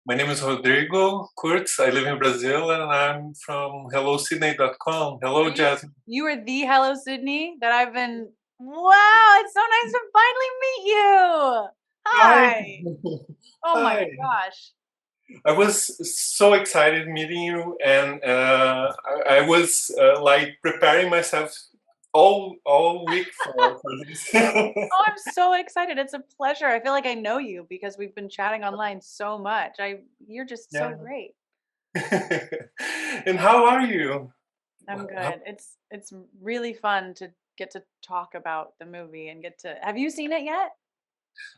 My name is Rodrigo Kurtz. I live in Brazil and I'm from HelloSydney.com. Hello, You Jasmine. you are the Hello Sydney that I've been. Wow, it's so nice to finally meet you. Hi. Hi. Oh my Hi. gosh. I was so excited meeting you, and I was like preparing myself all week for this. Oh, I'm so excited. It's a pleasure. I feel like I know you because we've been chatting online so much. You're just so Yeah. great. And how are you? I'm good. It's really fun to get to talk about the movie and get to. Have you seen it yet?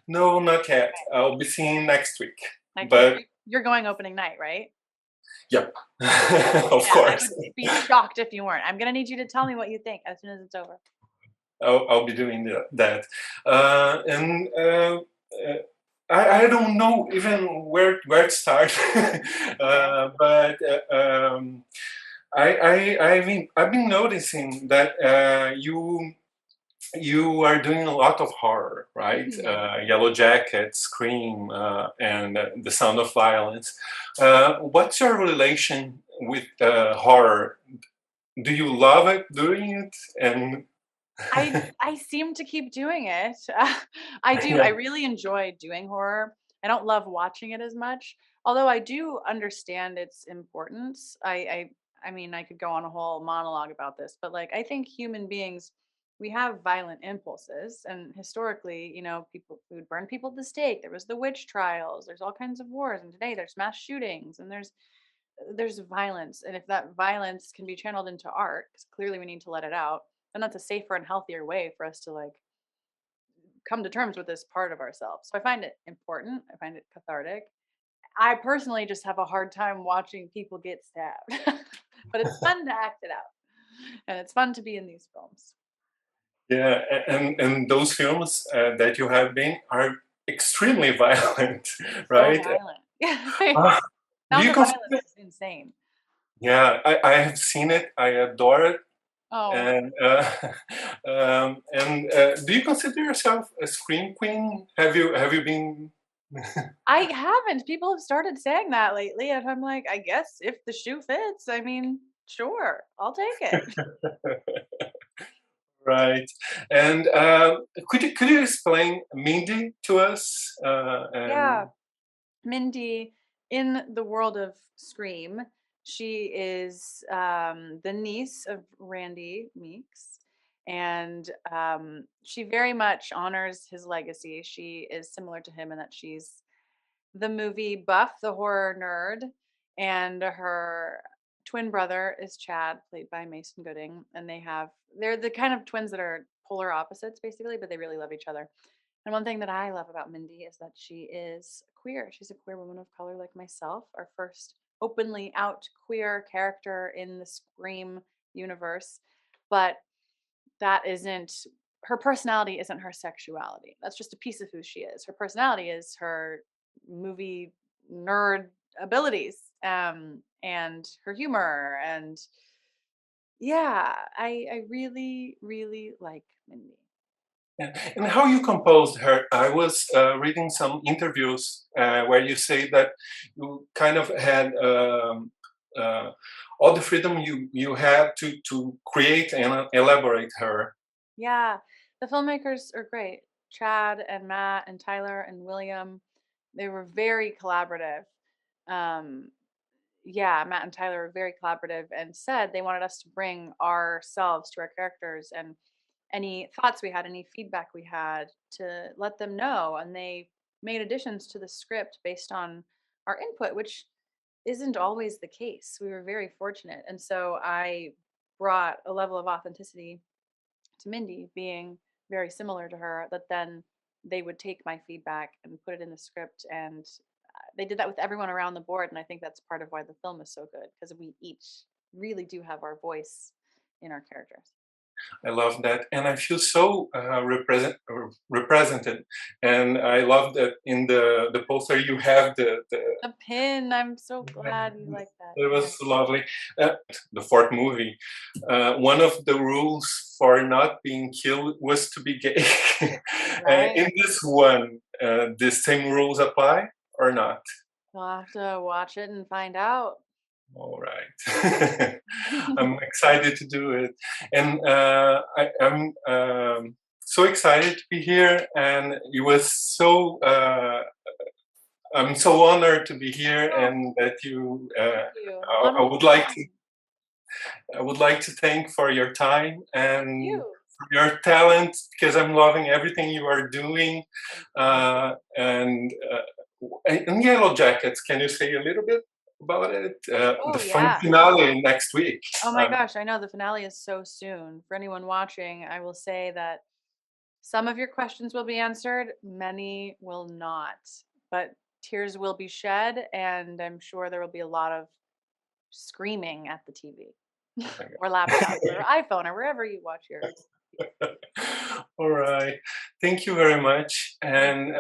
No, not yet. Okay. I'll be seeing next week. Next week. But You're going opening night, right? yep, of Yeah, I course. would be shocked if you weren't. I'm gonna need you to tell me what you think as soon as it's over. I'll be doing that. And I don't know even where to start. Okay. But I've been noticing that you are doing a lot of horror, right? Mhm. Yellow Jackets, Scream, and The Sound of Violence. What's your relation with horror? Do you love it doing it? And I seem to keep doing it. I do. I yeah, really enjoy doing horror. I don't love watching it as much, although I do understand its importance. I mean, I could go on a whole monologue about this, but like I think human beings we have violent impulses and historically, people we would burn people at the stake. There was the witch trials. There's all kinds of wars and today there's mass shootings and there's violence, and if that violence can be channeled into art, because clearly we need to let it out, then that's a safer and healthier way for us to like come to terms with this part of ourselves. So I find it important. I find it cathartic. I personally just have a hard time watching people get stabbed, but it's fun to act it out, and it's fun to be in these films. yeah, and those films that you have been are extremely violent, So right? violent. Yeah, Uh, do sound you of consider? violence is insane. Yeah, I have seen it. I adore it. Oh, And do you consider yourself a scream queen? Have you been? I haven't. People have started saying that lately, and I'm like, I guess if the shoe fits, I mean, sure, I'll take it. Right. And could you explain Mindy to us? Yeah, And Mindy, in the world of Scream, she is the niece of Randy Meeks, and she very much honors his legacy. She is similar to him in that she's the movie buff, the horror nerd, and her twin brother is Chad, played by Mason Gooding, and they're the kind of twins that are polar opposites basically, but they really love each other. And one thing that I love about Mindy is that she is queer. She's a queer woman of color like myself, our first openly out queer character in the Scream universe. But that isn't her personality isn't her sexuality. That's just a piece of who she is. Her personality is her movie nerd abilities, and her humor. And yeah, I really, really like Mindy. and how you composed her? I was reading some interviews where you say that you kind of had uh, all the freedom you had to create and elaborate her. Yeah, the filmmakers are great. Chad and Matt and Tyler and William, they were very collaborative. Um, yeah, Matt and Tyler were very collaborative and said they wanted us to bring ourselves to our characters and any thoughts we had, any feedback we had to let them know. And they made additions to the script based on our input, which isn't always the case. We were very fortunate. And so I brought a level of authenticity to Mindy, being very similar to her, that then they would take my feedback and put it in the script. And they did that with everyone around the board. And I think that's part of why the film is so good because we each really do have our voice in our characters. I love that, and I feel so represented. And I love that in the poster you have the. The pin, I'm so glad you like that. It Yeah. was lovely. The fourth movie, one of the rules for not being killed was to be gay. Right. In this one, the same rules apply or not? We'll have to watch it and find out. All right. I'm excited to do it. And I'm so excited to be here. And it was so, I'm so honored to be here Oh, and that you, thank you. I Honor would is like to, mine. I would like to thank for your time Thank and you. for your talent because I'm loving everything you are doing. Thank you. And Yellow Jackets, can you say a little bit about it? The Oh, fun yeah. finale next week. Oh my gosh, I know the finale is so soon. For anyone watching, I will say that some of your questions will be answered, many will not. But tears will be shed, and I'm sure there will be a lot of screaming at the TV Oh my or laptop or iPhone or wherever you watch your. God. All right. Thank you very much, Thank and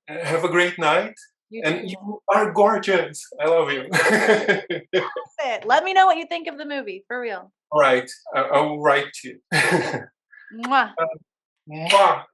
have a great night. you And too. you are gorgeous. I love you. It. Let me know what you think of the movie, for real. All right. I will write to you. Mwah. Mwah.